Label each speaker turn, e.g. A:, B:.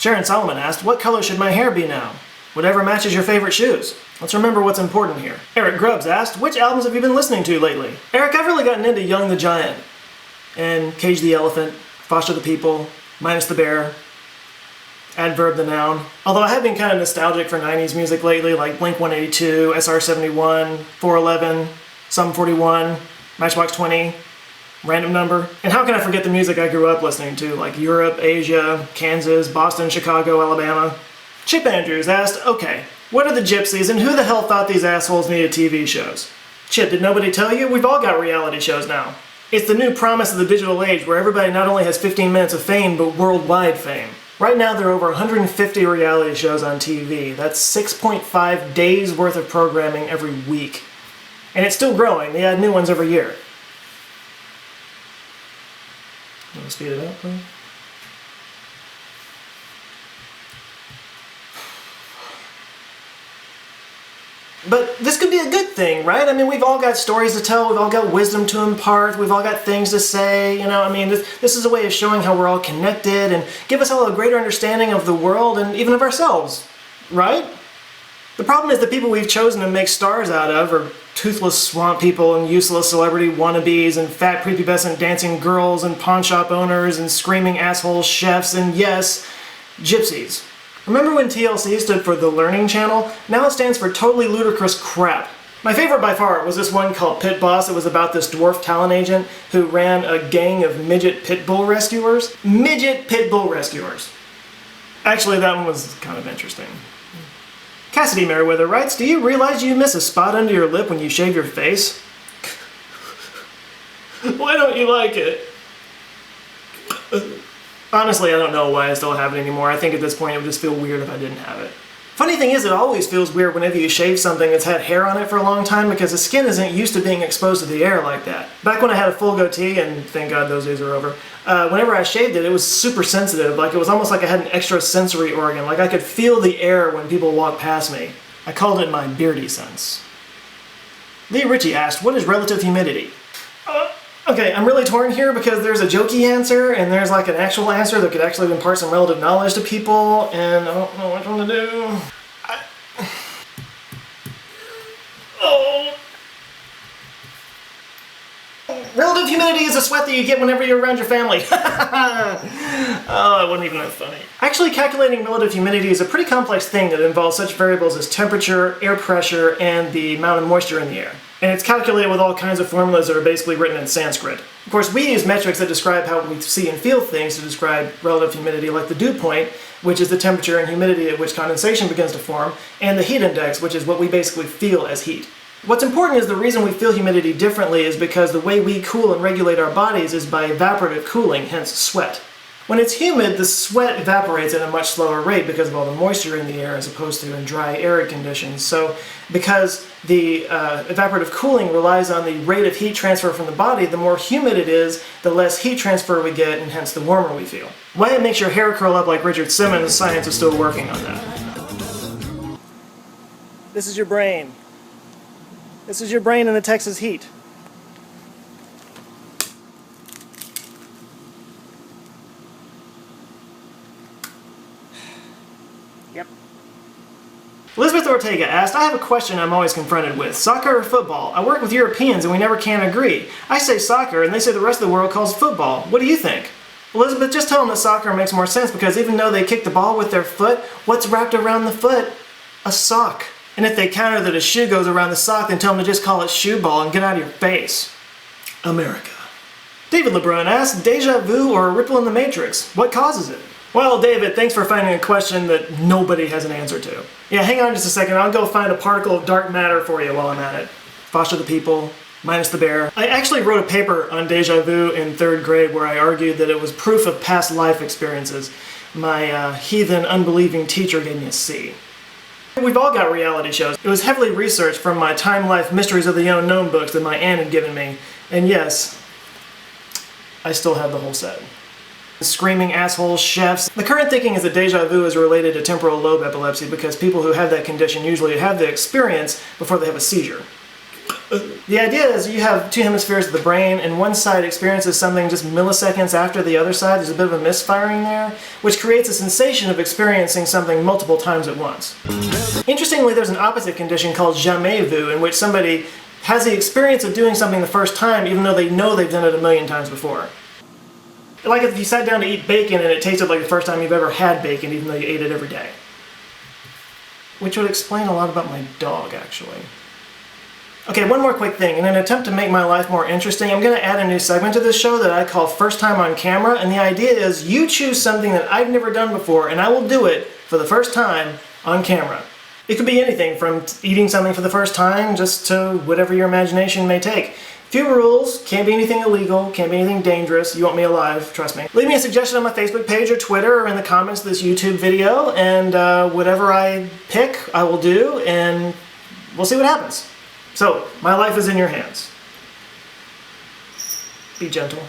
A: Sharon Solomon asked, what color should my hair be now? Whatever matches your favorite shoes. Let's remember what's important here. Eric Grubbs asked, which albums have you been listening to lately? Eric, I've really gotten into Young the Giant, and Cage the Elephant, Foster the People, Minus the Bear, Adverb the Noun. Although I have been kind of nostalgic for 90s music lately, like Blink-182, SR-71, 411, Sum 41, Matchbox 20, Random Number. And how can I forget the music I grew up listening to, like Europe, Asia, Kansas, Boston, Chicago, Alabama? Chip Andrews asked, okay, what are the gypsies and who the hell thought these assholes needed TV shows? Chip, did nobody tell you? We've all got reality shows now. It's the new promise of the digital age where everybody not only has 15 minutes of fame, but worldwide fame. Right now there are over 150 reality shows on TV. That's 6.5 days worth of programming every week. And it's still growing. They add new ones every year. You want to speed it up, please? But this could be a good thing, right? I mean, we've all got stories to tell, we've all got wisdom to impart, we've all got things to say, you know, I mean, this is a way of showing how we're all connected and give us all a greater understanding of the world and even of ourselves, right? The problem is the people we've chosen to make stars out of are toothless swamp people and useless celebrity wannabes and fat prepubescent dancing girls and pawn shop owners and screaming asshole chefs and, yes, gypsies. Remember when TLC stood for The Learning Channel? Now it stands for Totally Ludicrous Crap. My favorite by far was this one called Pit Boss. It was about this dwarf talent agent who ran a gang of midget pit bull rescuers. Midget pit bull rescuers. Actually, that one was kind of interesting. Cassidy Merriweather writes, do you realize you miss a spot under your lip when you shave your face? Why don't you like it? Honestly, I don't know why I still have it anymore. I think at this point it would just feel weird if I didn't have it. Funny thing is, it always feels weird whenever you shave something that's had hair on it for a long time because the skin isn't used to being exposed to the air like that. Back when I had a full goatee, and thank God those days are over, whenever I shaved it, it was super sensitive. Like it was almost like I had an extra sensory organ. Like I could feel the air when people walked past me. I called it my beardy sense. Lee Ritchie asked, what is relative humidity? Okay, I'm really torn here because there's a jokey answer and there's like an actual answer that could actually impart some relative knowledge to people, and I don't know which one to do. Relative humidity is a sweat that you get whenever you're around your family. Oh, it wasn't even that funny. Actually, calculating relative humidity is a pretty complex thing that involves such variables as temperature, air pressure, and the amount of moisture in the air. And it's calculated with all kinds of formulas that are basically written in Sanskrit. Of course, we use metrics that describe how we see and feel things to describe relative humidity, like the dew point, which is the temperature and humidity at which condensation begins to form, and the heat index, which is what we basically feel as heat. What's important is the reason we feel humidity differently is because the way we cool and regulate our bodies is by evaporative cooling, hence sweat. When it's humid, the sweat evaporates at a much slower rate because of all the moisture in the air as opposed to in dry, arid conditions. So because the evaporative cooling relies on the rate of heat transfer from the body, the more humid it is, the less heat transfer we get, and hence the warmer we feel. Why it makes your hair curl up like Richard Simmons, science is still working on that. This is your brain. This is your brain in the Texas heat. Yep. Elizabeth Ortega asked, I have a question I'm always confronted with. Soccer or football? I work with Europeans and we never can agree. I say soccer and they say the rest of the world calls football. What do you think? Elizabeth, just tell them that soccer makes more sense because even though they kick the ball with their foot, what's wrapped around the foot? A sock. And if they counter that a shoe goes around the sock, then tell them to just call it shoe ball and get out of your face. America. David LeBrun asked, Deja vu or a ripple in the matrix? What causes it? Well, David, thanks for finding a question that nobody has an answer to. Yeah, hang on just a second. I'll go find a particle of dark matter for you while I'm at it. Foster the People, Minus the Bear. I actually wrote a paper on deja vu in 3rd grade where I argued that it was proof of past life experiences. My heathen, unbelieving teacher gave me a C. We've all got reality shows. It was heavily researched from my Time Life Mysteries of the Unknown books that my aunt had given me. And yes, I still have the whole set. Screaming asshole chefs. The current thinking is that deja vu is related to temporal lobe epilepsy because people who have that condition usually have the experience before they have a seizure. The idea is you have two hemispheres of the brain, and one side experiences something just milliseconds after the other side. There's a bit of a misfiring there, which creates a sensation of experiencing something multiple times at once. Interestingly, there's an opposite condition called jamais vu, in which somebody has the experience of doing something the first time, even though they know they've done it a million times before. Like if you sat down to eat bacon and it tasted like the first time you've ever had bacon, even though you ate it every day. Which would explain a lot about my dog, actually. Okay, one more quick thing. In an attempt to make my life more interesting, I'm going to add a new segment to this show that I call First Time on Camera, and the idea is you choose something that I've never done before, and I will do it for the first time on camera. It could be anything from eating something for the first time just to whatever your imagination may take. Few rules, can't be anything illegal, can't be anything dangerous. You want me alive, trust me. Leave me a suggestion on my Facebook page or Twitter or in the comments of this YouTube video, and whatever I pick, I will do, and we'll see what happens. So, my life is in your hands. Be gentle.